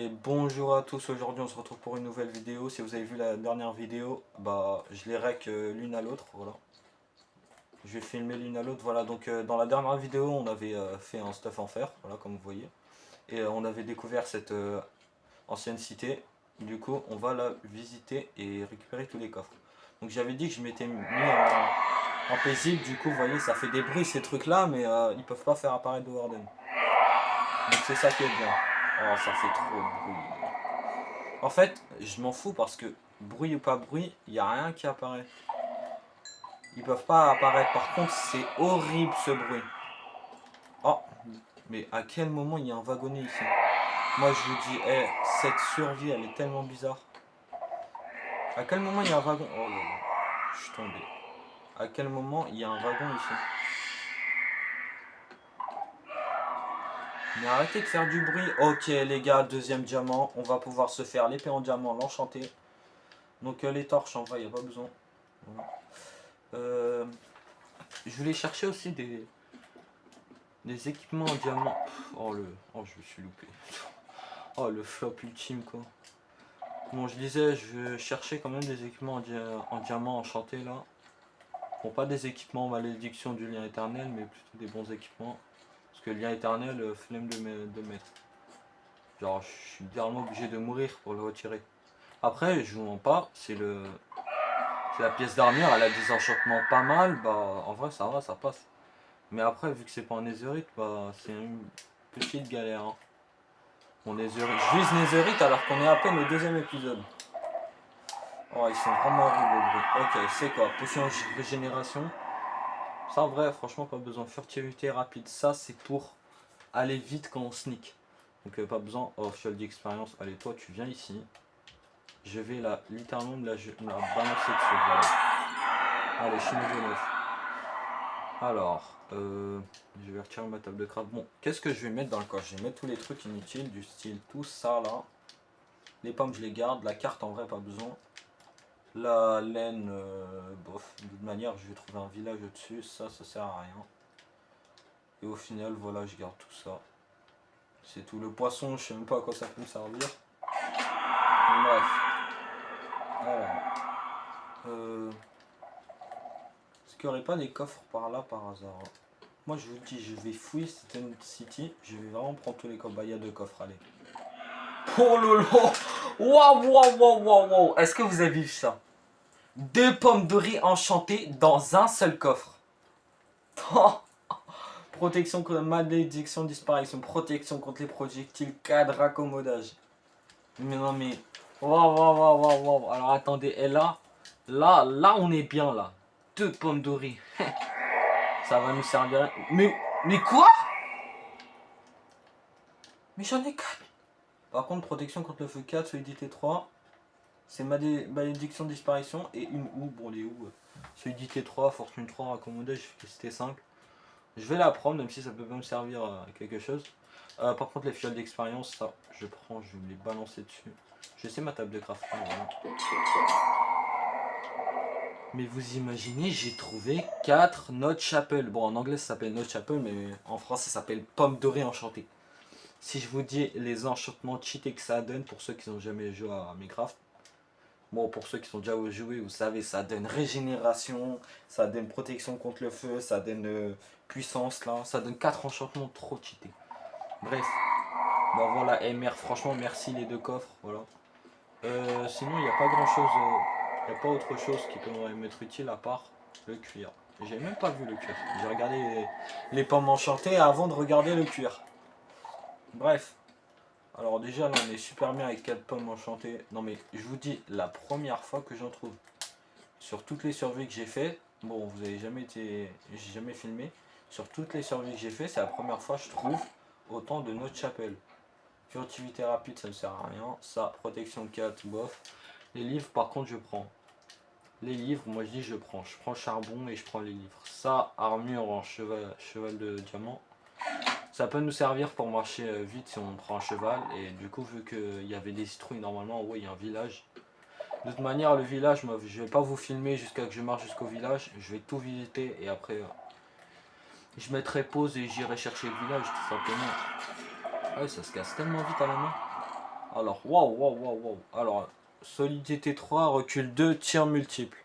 Et bonjour à tous, aujourd'hui on se retrouve pour une nouvelle vidéo. Si vous avez vu la dernière vidéo, bah je les rec l'une à l'autre, voilà. Je vais filmer l'une à l'autre, voilà. Donc dans la dernière vidéo on avait fait un stuff en fer, voilà comme vous voyez. Et on avait découvert cette ancienne cité. Du coup on va la visiter et récupérer tous les coffres. Donc j'avais dit que je m'étais mis en paisible, du coup vous voyez ça fait des bruits ces trucs là, mais ils peuvent pas faire apparaître de Warden. Donc c'est ça qui est bien. Oh ça fait trop de bruit. En fait, je m'en fous parce que bruit ou pas bruit, il n'y a rien qui apparaît. Ils peuvent pas apparaître. Par contre, c'est horrible ce bruit. Oh, mais à quel moment il y a un wagonnet ici? Moi je vous dis, cette survie elle est tellement bizarre. À quel moment il y a un wagon? Oh là là, je suis tombé. À quel moment il y a un wagon ici? Mais arrêtez de faire du bruit. Ok les gars, deuxième diamant. On va pouvoir se faire l'épée en diamant, l'enchanter. Donc les torches en vrai, il n'y a pas besoin. Voilà. Je voulais chercher aussi des équipements en diamant. Oh je me suis loupé. Oh le flop ultime quoi. Bon je disais, je cherchais quand même des équipements en diamant enchanté là. Bon pas des équipements malédiction du lien éternel, mais plutôt des bons équipements. Parce que le lien éternel, flemme de mettre. Genre je suis littéralement obligé de mourir pour le retirer. Après je vous mens pas, c'est la pièce d'armure, elle a des enchantements pas mal, bah en vrai ça va, ça passe. Mais après vu que c'est pas un netherite, bah c'est une petite galère. Hein. Bon, Netherite. Je vise Netherite alors qu'on est à peine au deuxième épisode. Oh, ils sont vraiment horribles le bruit. Ok, c'est quoi? Potion de régénération. Ça, en vrai, franchement, pas besoin. Furtivité rapide. Ça, c'est pour aller vite quand on sneak. Donc, pas besoin. Oh, fiole d'expérience. Allez, toi, tu viens ici. Je vais là, littéralement, me la balancer dessus. Voilà. Allez, je suis niveau 9. Alors, je vais retirer ma table de craft. Bon, qu'est-ce que je vais mettre dans le coffre? Je vais mettre tous les trucs inutiles, du style tout ça là. Les pommes, je les garde. La carte, en vrai, pas besoin. La laine, bof. De toute manière, je vais trouver un village au-dessus. Ça sert à rien. Et au final, voilà, je garde tout ça. C'est tout. Le poisson, je sais même pas à quoi ça peut me servir. Bref. Alors. Est-ce qu'il n'y aurait pas des coffres par là par hasard? Moi, je vous dis, je vais fouiller cette city. Je vais vraiment prendre tous les coffres. Bah, il y a 2 coffres, allez. Oh lolo! Waouh, waouh, waouh, waouh, waouh! Est-ce que vous avez vu ça? 2 pommes de riz enchantées dans un seul coffre. Protection contre malédiction, disparition, protection contre les projectiles, cadre, raccommodage. Mais non mais... Waouh, waouh, waouh, waouh, waouh. Alors attendez, et là on est bien là. 2 pommes de riz. Ça va nous servir... Mais quoi? Mais j'en ai 4. Par contre, protection contre le feu 4, solidité 3. C'est malédiction, disparition et une ou. Bon, les ou. Solidité 3, fortune 3, raccommodage, efficacité 5. Je vais la prendre, même si ça peut pas me servir à quelque chose. Par contre, les fioles d'expérience, ça, je prends, je vais me les balancer dessus. Je sais ma table de crafting, voilà. Mais vous imaginez, j'ai trouvé 4 Note Chapel. Bon, en anglais, ça s'appelle Note Chapel, mais en français, ça s'appelle Pomme dorée enchantée. Si je vous dis les enchantements cheatés que ça donne pour ceux qui n'ont jamais joué à Minecraft. Bon, pour ceux qui sont déjà joués, vous savez, ça donne régénération, ça donne protection contre le feu, ça donne puissance là, ça donne 4 enchantements trop cheatés. Bref, bah voilà, MR, franchement, merci les 2 coffres, voilà. Sinon, il n'y a pas grand chose, il n'y a pas autre chose qui peut m'être utile à part le cuir. J'ai même pas vu le cuir, j'ai regardé les pommes enchantées avant de regarder le cuir. Bref. Alors déjà là on est super bien avec 4 pommes enchantées. Non mais je vous dis, la première fois que j'en trouve. Sur toutes les survies que j'ai fait, bon vous avez jamais été. J'ai jamais filmé. Sur toutes les survies que j'ai fait, c'est la première fois que je trouve autant de Note Chapel. Furtivité rapide ça ne sert à rien. Ça, protection 4, bof. Les livres par contre je prends. Les livres, moi je dis je prends. Je prends charbon et je prends les livres. Ça, armure en cheval de diamant. Ça peut nous servir pour marcher vite si on prend un cheval. Et du coup, vu qu'il y avait des citrouilles normalement, ouais, il y a un village. De toute manière, le village, moi, je vais pas vous filmer jusqu'à que je marche jusqu'au village. Je vais tout visiter et après, je mettrai pause et j'irai chercher le village tout simplement. Ah ouais, ça se casse tellement vite à la main. Alors, waouh, waouh, waouh, waouh. Alors, solidité 3, recul 2, tir multiple.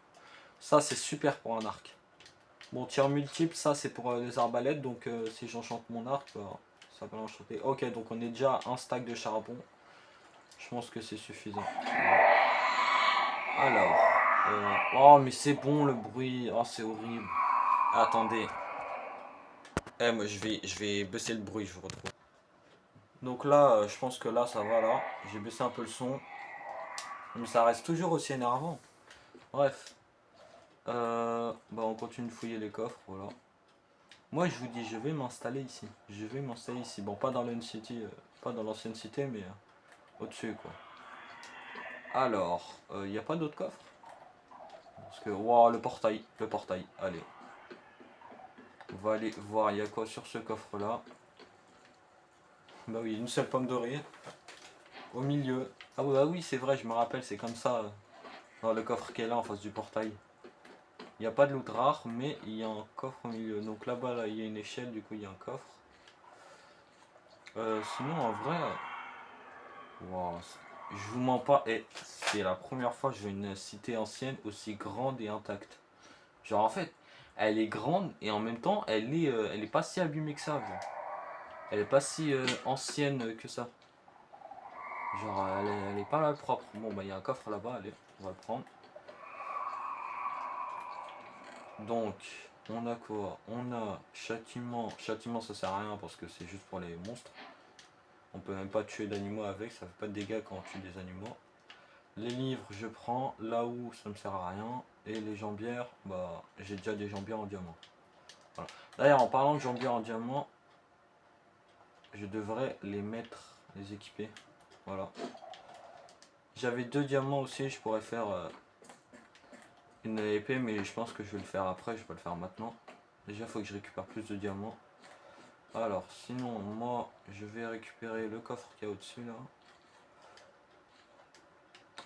Ça, c'est super pour un arc. Bon, tir multiple, ça, c'est pour les arbalètes. Donc, si j'enchante mon arc, bah, ça va l'enchanter. Ok, donc on est déjà à un stack de charbon. Je pense que c'est suffisant. Alors, oh, mais c'est bon le bruit. Oh, c'est horrible. Attendez. Moi, je vais baisser le bruit, je vous retrouve. Donc là, je pense que là, ça va, là. J'ai baissé un peu le son. Mais ça reste toujours aussi énervant. Bref. Bah, on continue de fouiller les coffres, voilà. Moi, je vous dis, je vais m'installer ici. Je vais m'installer ici. Bon, pas dans l'Uncity, pas dans l'ancienne cité, mais au-dessus, quoi. Alors, il n'y a pas d'autres coffres? Parce que, waouh, le portail, allez. On va aller voir, il y a quoi sur ce coffre-là. Bah oui, une seule pomme dorée. Au milieu. Ah bah oui, c'est vrai, je me rappelle, c'est comme ça. Dans le coffre qui est là, en face du portail. Il n'y a pas de loot rare, mais il y a un coffre au milieu. Donc là-bas, là, il y a une échelle, du coup, il y a un coffre. Sinon, en vrai... Wow, je vous mens pas, et c'est la première fois que je vois une cité ancienne aussi grande et intacte. Genre, en fait, elle est grande, et en même temps, elle est pas si abîmée que ça, genre. Elle est pas si ancienne que ça. Genre, elle est pas mal propre. Bon, bah, il y a un coffre là-bas, allez, on va le prendre. Donc, on a quoi? On a châtiment. Châtiment, ça sert à rien parce que c'est juste pour les monstres. On peut même pas tuer d'animaux avec, ça fait pas de dégâts quand on tue des animaux. Les livres, je prends. Là où ça me sert à rien. Et les jambières, bah, j'ai déjà des jambières en diamant. Voilà. D'ailleurs, en parlant de jambières en diamant, je devrais les mettre, les équiper. Voilà. J'avais 2 diamants aussi, je pourrais faire une épée, mais je pense que je vais le faire après, je vais pas le faire maintenant. Déjà, il faut que je récupère plus de diamants. Alors, sinon, moi, je vais récupérer le coffre qu'il y a au-dessus, là.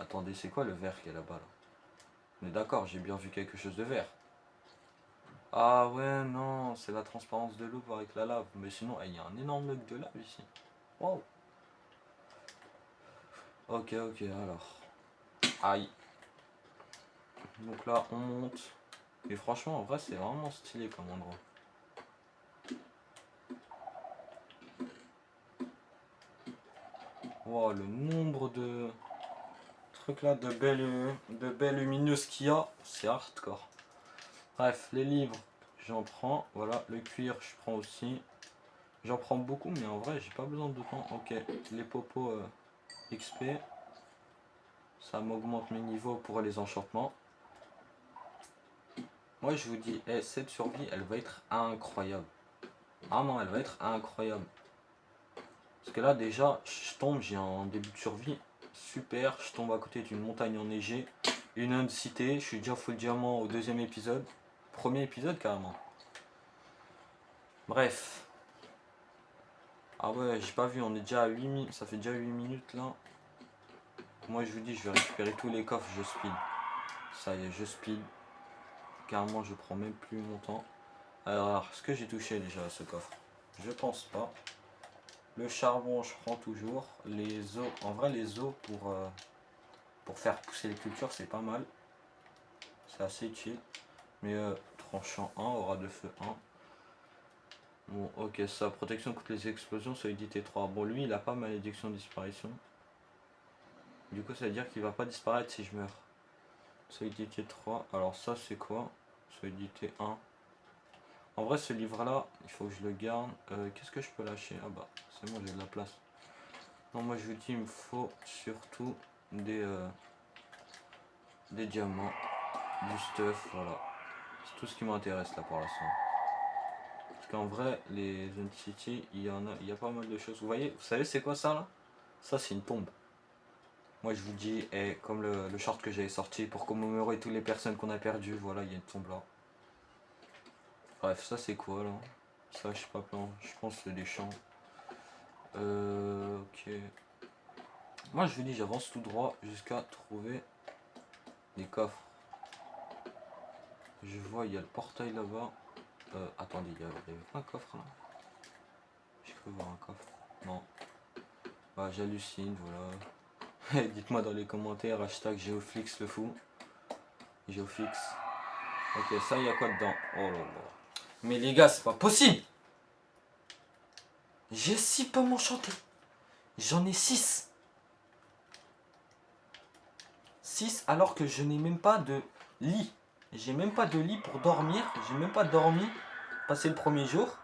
Attendez, c'est quoi le vert qui est là-bas, là? On est d'accord, j'ai bien vu quelque chose de vert. Ah ouais, non, c'est la transparence de l'eau avec la lave. Mais sinon, il y a un énorme mug de lave ici. Wow. Ok, ok, alors. Aïe. Donc là, on monte. Et franchement, en vrai, c'est vraiment stylé comme endroit. Wow, le nombre de trucs là, de belles lumineuses qu'il y a, c'est hardcore. Bref, les livres, j'en prends. Voilà, le cuir, je prends aussi. J'en prends beaucoup, mais en vrai, j'ai pas besoin de temps. Ok, les popos XP. Ça m'augmente mes niveaux pour les enchantements. Moi, je vous dis, cette survie, elle va être incroyable. Ah non, elle va être incroyable. Parce que là, déjà, je tombe, j'ai un début de survie. Super, je tombe à côté d'une montagne enneigée. Une cité, je suis déjà full diamant au 2e épisode. 1er épisode, carrément. Bref. Ah ouais, j'ai pas vu, on est déjà à 8 minutes. Ça fait déjà 8 minutes, là. Moi, je vous dis, je vais récupérer tous les coffres, je speed. Ça y est, je speed. Carrément, je prends même plus mon temps. Alors, est-ce que j'ai touché déjà à ce coffre? Je pense pas. Le charbon, je prends toujours. Les os, en vrai, les os pour faire pousser les cultures, c'est pas mal. C'est assez utile. Mais tranchant 1, aura de feu 1. Bon, ok, ça, protection contre les explosions, solidité 3. Bon, lui, il a pas malédiction de disparition. Du coup, ça veut dire qu'il va pas disparaître si je meurs. Solidité 3. Alors, ça, c'est quoi? Solidité 1. En vrai, ce livre-là, il faut que je le garde. Qu'est-ce que je peux lâcher? Ah bah, c'est bon, j'ai de la place. Non, moi, je vous dis, il me faut surtout des diamants, du stuff, voilà. C'est tout ce qui m'intéresse là pour l'instant. Parce qu'en vrai, les City, il y a pas mal de choses. Vous voyez, vous savez c'est quoi ça là? Ça c'est une tombe. Moi je vous dis, comme le short que j'avais sorti pour commémorer toutes les personnes qu'on a perdues, voilà, il y a une tombe là. Bref, ça c'est quoi là? Ça je sais pas plan, je pense que c'est des champs. Ok. Moi je vous dis, j'avance tout droit jusqu'à trouver des coffres. Je vois, il y a le portail là-bas. Attendez, il y avait pas un coffre là? J'ai cru voir un coffre. Non. Bah, j'hallucine, voilà. Dites-moi dans les commentaires, hashtag Geoflix le fou. Geoflix. Ok, ça, il y a quoi dedans? Oh là là. Mais les gars, c'est pas possible! J'ai 6 pommes enchantées. J'en ai 6. 6 alors que je n'ai même pas de lit. J'ai même pas de lit pour dormir. J'ai même pas dormi. Passé le premier jour.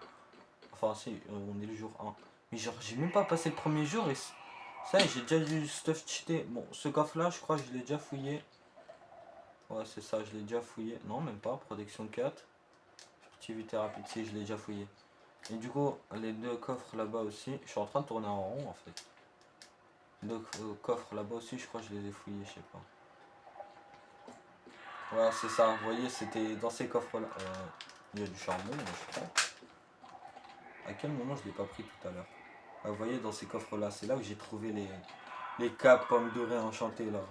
Enfin, si, on est le jour 1. Mais genre, j'ai même pas passé le premier jour et ça, j'ai déjà du stuff cheaté. Bon, ce coffre là, je crois que je l'ai déjà fouillé. Ouais, c'est ça, je l'ai déjà fouillé. Non, même pas. Protection 4. Activité rapide, si, je l'ai déjà fouillé. Et du coup, les deux coffres là-bas aussi. Je suis en train de tourner en rond en fait. Les deux coffres là-bas aussi, je crois que je les ai fouillés, je sais pas. Ouais, c'est ça. Vous voyez, c'était dans ces coffres là. Il y a du charbon, je crois. À quel moment je l'ai pas pris tout à l'heure? Ah, vous voyez, dans ces coffres là, c'est là où j'ai trouvé les capes pommes dorées enchantées là.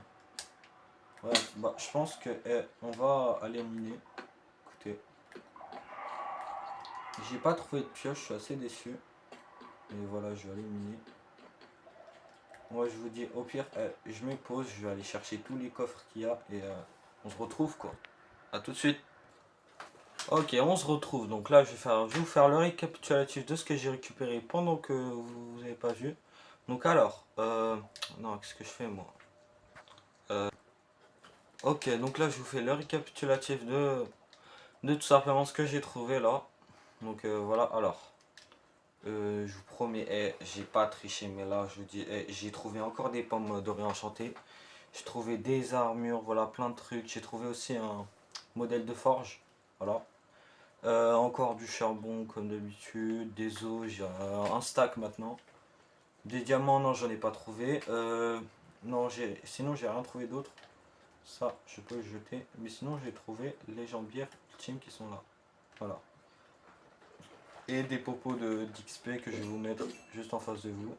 Ouais, bah, je pense que on va aller miner. Écoutez, j'ai pas trouvé de pioche, je suis assez déçu. Et voilà, je vais aller miner. Moi, je vous dis, au pire, je me pose, je vais aller chercher tous les coffres qu'il y a et on se retrouve quoi. A tout de suite. Ok, on se retrouve. Donc là, je vais vous faire le récapitulatif de ce que j'ai récupéré pendant que vous n'avez pas vu. Donc alors, non, qu'est-ce que je fais moi? Ok, donc là, je vous fais le récapitulatif de tout simplement ce que j'ai trouvé là. Donc voilà, alors, je vous promets, j'ai pas triché, mais là, je vous dis, j'ai trouvé encore des pommes dorées enchantées. J'ai trouvé des armures, voilà, plein de trucs. J'ai trouvé aussi un modèle de forge, voilà. Encore du charbon comme d'habitude, des os, j'ai un stack maintenant. Des diamants, non, j'en ai pas trouvé. Non, sinon j'ai rien trouvé d'autre. Ça, je peux le jeter. Mais sinon, j'ai trouvé les jambières ultimes qui sont là. Voilà. Et des popos d'XP que je vais vous mettre juste en face de vous.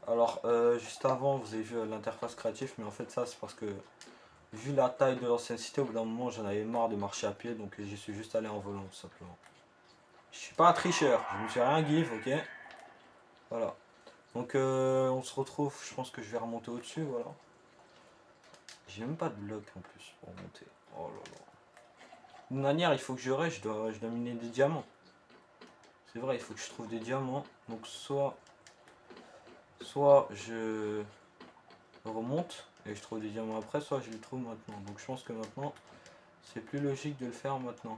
Alors, juste avant, vous avez vu l'interface créative, mais en fait, ça, c'est parce que vu la taille de l'ancienne cité, au bout d'un moment, j'en avais marre de marcher à pied, donc j'y suis juste allé en volant, tout simplement. Je suis pas un tricheur, je me suis rien give, ok? Voilà. Donc on se retrouve, je pense que je vais remonter au-dessus, voilà. J'ai même pas de bloc en plus pour monter. Oh là là. D'une manière, il faut que je reste, je dois miner des diamants. C'est vrai, il faut que je trouve des diamants. Donc soit je remonte et je trouve des diamants après, soit je les trouve maintenant. Donc je pense que maintenant, c'est plus logique de le faire maintenant.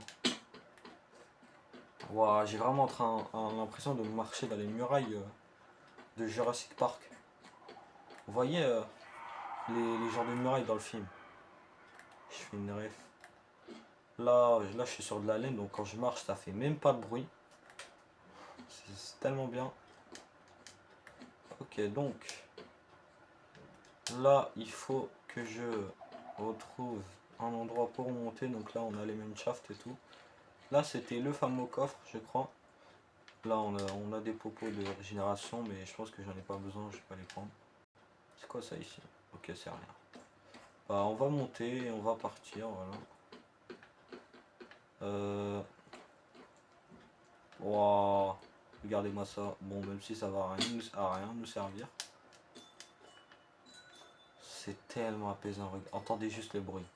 Waouh, j'ai vraiment l'impression de marcher dans les murailles de Jurassic Park. Vous voyez les genres de murailles dans le film. Je fais une ref. Là, je suis sur de la laine, donc quand je marche, ça fait même pas de bruit. C'est tellement bien. Ok, donc là, il faut que je retrouve un endroit pour monter. Donc là, on a les mêmes shafts et tout. Là, c'était le fameux coffre, je crois. Là, on a des popos de régénération, mais je pense que j'en ai pas besoin, je vais pas les prendre. C'est quoi ça ici? Ok, c'est rien. Bah, on va monter et on va partir, voilà. Wow. Regardez-moi ça. Bon, même si ça va à rien nous servir. C'est tellement apaisant. Entendez juste le bruit.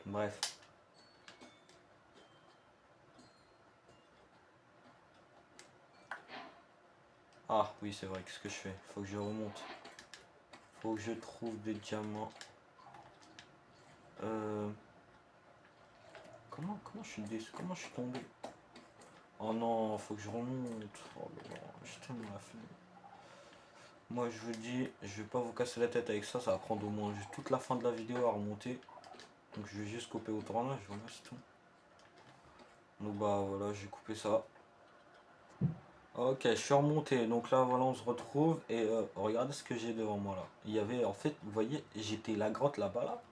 Bref. Ah oui, c'est vrai. Qu'est-ce que je fais? Faut que je remonte. Faut que je trouve des diamants. Comment je suis déçu? Comment je suis tombé? Oh non, faut que je remonte. Oh là là, j'ai tellement la flemme. Moi, je vous dis, je vais pas vous casser la tête avec ça. Ça va prendre au moins juste toute la fin de la vidéo à remonter. Donc, je vais juste couper au tournage. Voilà, c'est tout. Donc, bah voilà, j'ai coupé ça. Ok, je suis remonté. Donc là, voilà, on se retrouve. Et regardez ce que j'ai devant moi là. Il y avait, en fait, vous voyez, j'étais la grotte là-bas là.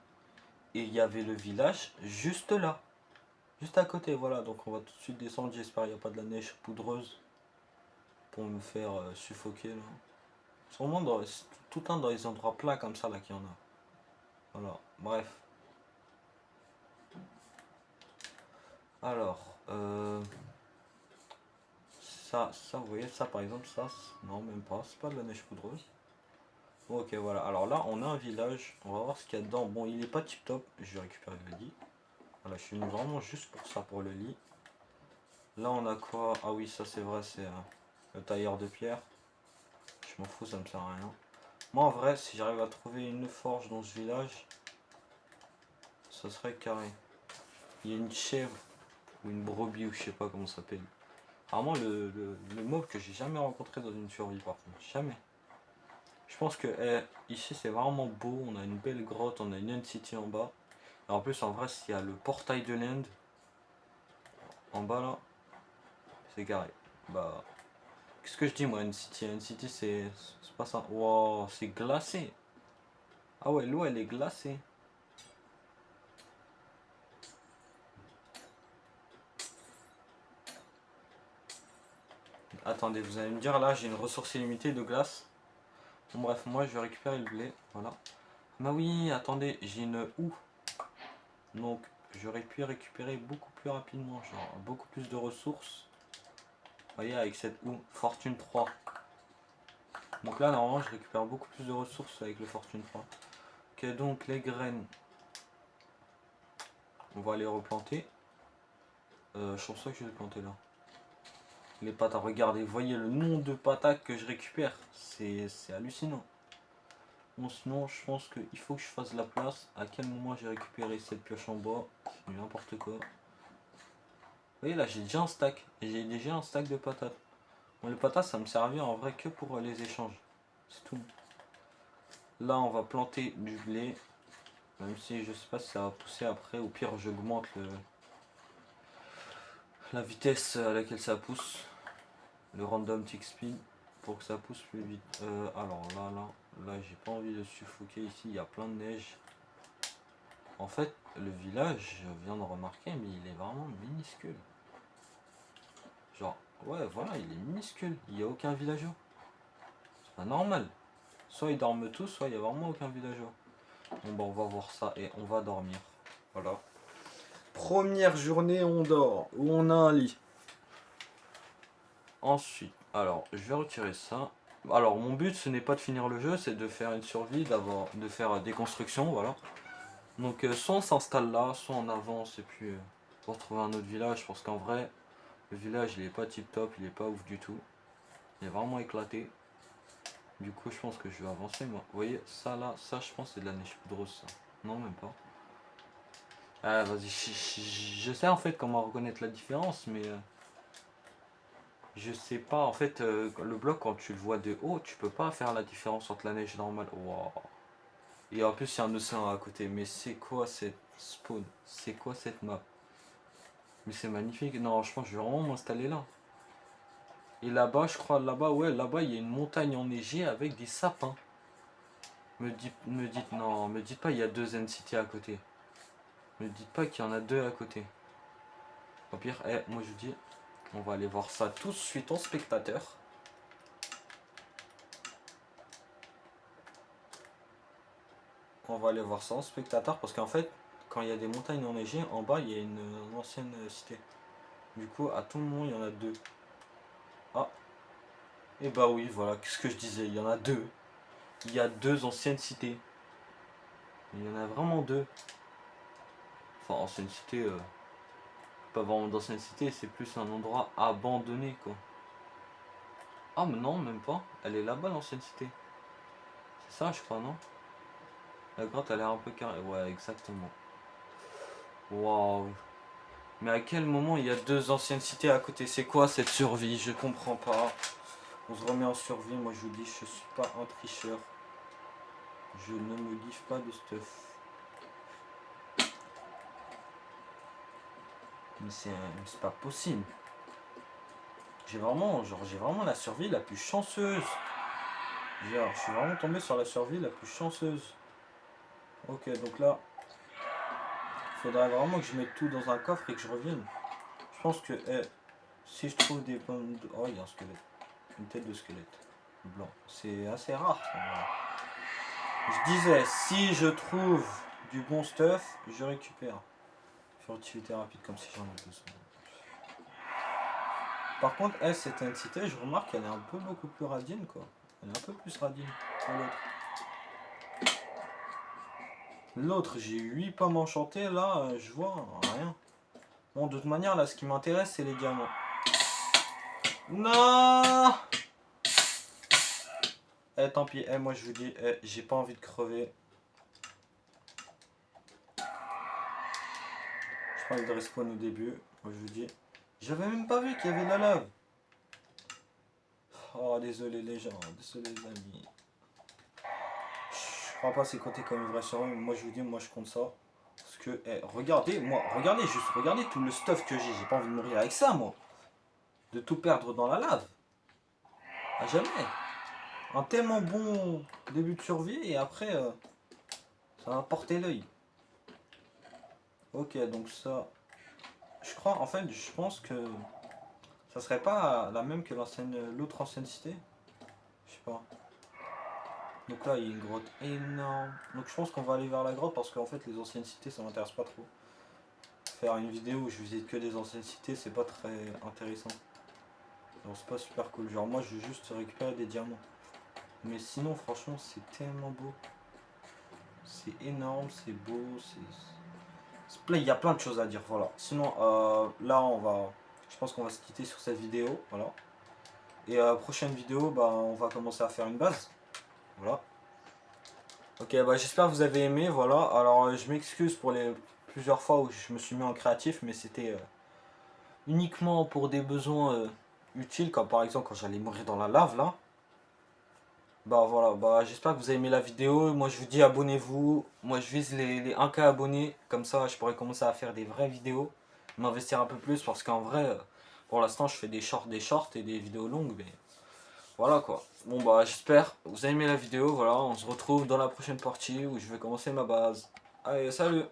Et il y avait le village juste là. Juste à côté, voilà. Donc on va tout de suite descendre. J'espère qu'il n'y a pas de la neige poudreuse pour me faire suffoquer là. Sûrement tout le temps dans les endroits plats comme ça là qu'il y en a. Voilà, bref. Alors, ça, vous voyez, ça par exemple, ça, non, même pas, c'est pas de la neige poudreuse. Ok, voilà, alors là, on a un village, on va voir ce qu'il y a dedans. Bon, il est pas tip top, je vais récupérer le lit. Voilà, je suis venu vraiment juste pour ça, pour le lit. Là, on a quoi? Ah oui, ça c'est vrai, c'est le tailleur de pierre. Je m'en fous, ça me sert à rien. Moi, en vrai, si j'arrive à trouver une forge dans ce village, ça serait carré. Il y a une chèvre, ou une brebis, ou je sais pas comment ça s'appelle. Vraiment le mob que j'ai jamais rencontré dans une survie par contre, jamais. Je pense que ici c'est vraiment beau, on a une belle grotte, on a une End City en bas. Et en plus en vrai s'il y a le portail de l'End, en bas là, c'est carré. Bah, qu'est-ce que je dis moi, End City c'est pas ça. Wow, c'est glacé. Ah ouais, l'eau elle est glacée. Attendez, vous allez me dire là j'ai une ressource illimitée de glace. Bon bref, moi je vais récupérer le blé, voilà. Bah oui, attendez, j'ai une houe. Donc j'aurais pu récupérer beaucoup plus rapidement, genre beaucoup plus de ressources. Vous voyez, avec cette houe, fortune 3. Donc là, normalement, je récupère beaucoup plus de ressources avec le fortune 3. Ok, donc les graines, on va les replanter. Je pense que je vais les planter là. Les patates, regardez, vous voyez le nombre de patates que je récupère. C'est hallucinant. Bon, sinon, je pense qu'il faut que je fasse la place. À quel moment j'ai récupéré cette pioche en bois? C'est n'importe quoi. Vous voyez là, j'ai déjà un stack. J'ai déjà un stack de patates. Bon, les patates, ça me servir en vrai que pour les échanges. C'est tout. Là, on va planter du blé. Même si je sais pas si ça va pousser après. Au pire, j'augmente la vitesse à laquelle ça pousse. Le random tick speed. Pour que ça pousse plus vite. Alors là, j'ai pas envie de suffoquer ici. Il y a plein de neige. En fait, le village, je viens de remarquer, mais il est vraiment minuscule. Genre, ouais, voilà, il est minuscule. Il n'y a aucun villageois. C'est pas normal. Soit ils dorment tous, soit il n'y a vraiment aucun villageois. Bon, bah, on va voir ça et on va dormir. Voilà. Première journée, on dort. Où on a un lit. Ensuite, alors, je vais retirer ça. Alors, mon but, ce n'est pas de finir le jeu, c'est de faire une survie, de faire des constructions, voilà. Donc, soit on s'installe là, soit on avance et puis pour trouver un autre village, parce qu'en vrai, le village, il est pas tip top, il est pas ouf du tout. Il est vraiment éclaté. Du coup, je pense que je vais avancer, moi. Vous voyez, ça là, ça, je pense, c'est de la neige poudreuse, ça. Non, même pas. Ah, vas-y, je sais en fait comment reconnaître la différence, mais je sais pas. En fait, le bloc, quand tu le vois de haut, tu peux pas faire la différence entre la neige normale. Wow. Et en plus, il y a un océan à côté. Mais c'est quoi cette spawn? C'est quoi cette map? Mais c'est magnifique. Non, je pense que je vais vraiment m'installer là. Et là-bas, je crois, là-bas, ouais, là-bas, il y a une montagne enneigée avec des sapins. Non, me dites pas il y a deux N-City à côté. Me dites pas qu'il y en a deux à côté. Au pire, moi je vous dis, on va aller voir ça tout de suite en spectateur. On va aller voir ça en spectateur parce qu'en fait, quand il y a des montagnes enneigées, en bas il y a une ancienne cité. Du coup, à tout moment, il y en a deux. Ah, et bah oui, voilà, qu'est-ce que je disais, il y en a deux. Il y a deux anciennes cités. Il y en a vraiment deux. Enfin, ancienne cité, pas vraiment d'ancienne cité, c'est plus un endroit abandonné quoi. Ah mais non, même pas. Elle est là-bas l'ancienne cité. C'est ça je crois, non? La grotte a l'air un peu carrée. Ouais, exactement. Waouh. Mais à quel moment il y a deux anciennes cités à côté? C'est quoi cette survie? Je comprends pas. On se remet en survie. Moi je vous dis, je suis pas un tricheur. Je ne me give pas de stuff. Mais c'est pas possible. J'ai vraiment la survie la plus chanceuse. Genre, je suis vraiment tombé sur la survie la plus chanceuse. Ok, donc là, il faudrait vraiment que je mette tout dans un coffre et que je revienne. Je pense que si je trouve des pommes de... Oh, il y a un squelette. Une tête de squelette. Blanc. C'est assez rare. Je disais, si je trouve du bon stuff, je récupère. Furtivité rapide comme si j'en ai besoin. Par contre, elle, cette intensité, je remarque qu'elle est un peu beaucoup plus radine, quoi. Elle est un peu plus radine que l'autre. L'autre, j'ai 8 pommes enchantées, là, je vois rien. Bon, de toute manière, là, ce qui m'intéresse, c'est les diamants. Non. Eh, tant pis, moi, je vous dis, j'ai pas envie de crever. J'ai pas envie de respawn au début. Moi, je vous dis, j'avais même pas vu qu'il y avait de la lave. Oh, désolé les gens, désolé les amis. Je crois pas c'est côté comme une vraie soirée, mais moi je vous dis, moi je compte ça. Parce que, regardez, moi, regardez juste, regardez tout le stuff que j'ai pas envie de mourir avec ça, moi. De tout perdre dans la lave. À jamais. Un tellement bon début de survie et après, ça va porter l'œil. Ok, donc ça, je crois, en fait, je pense que ça serait pas la même que l'autre ancienne cité. Je sais pas. Donc là, il y a une grotte énorme. Donc je pense qu'on va aller vers la grotte parce qu'en fait, les anciennes cités, ça m'intéresse pas trop. Faire une vidéo où je visite que des anciennes cités, c'est pas très intéressant. Alors c'est pas super cool. Genre moi, je veux juste récupérer des diamants. Mais sinon, franchement, c'est tellement beau. C'est énorme, c'est beau, il y a plein de choses à dire, voilà. Sinon, là, je pense qu'on va se quitter sur cette vidéo, voilà. Et prochaine vidéo, bah, on va commencer à faire une base, voilà. Ok, bah j'espère que vous avez aimé, voilà. Alors je m'excuse pour les plusieurs fois où je me suis mis en créatif, mais c'était uniquement pour des besoins utiles, comme par exemple quand j'allais mourir dans la lave là. Bah voilà, bah j'espère que vous avez aimé la vidéo. Moi je vous dis abonnez-vous. Moi je vise les 1K abonnés, comme ça je pourrais commencer à faire des vraies vidéos, m'investir un peu plus parce qu'en vrai, pour l'instant je fais des shorts et des vidéos longues, mais voilà quoi. Bon bah j'espère que vous avez aimé la vidéo, voilà, on se retrouve dans la prochaine partie où je vais commencer ma base. Allez, salut!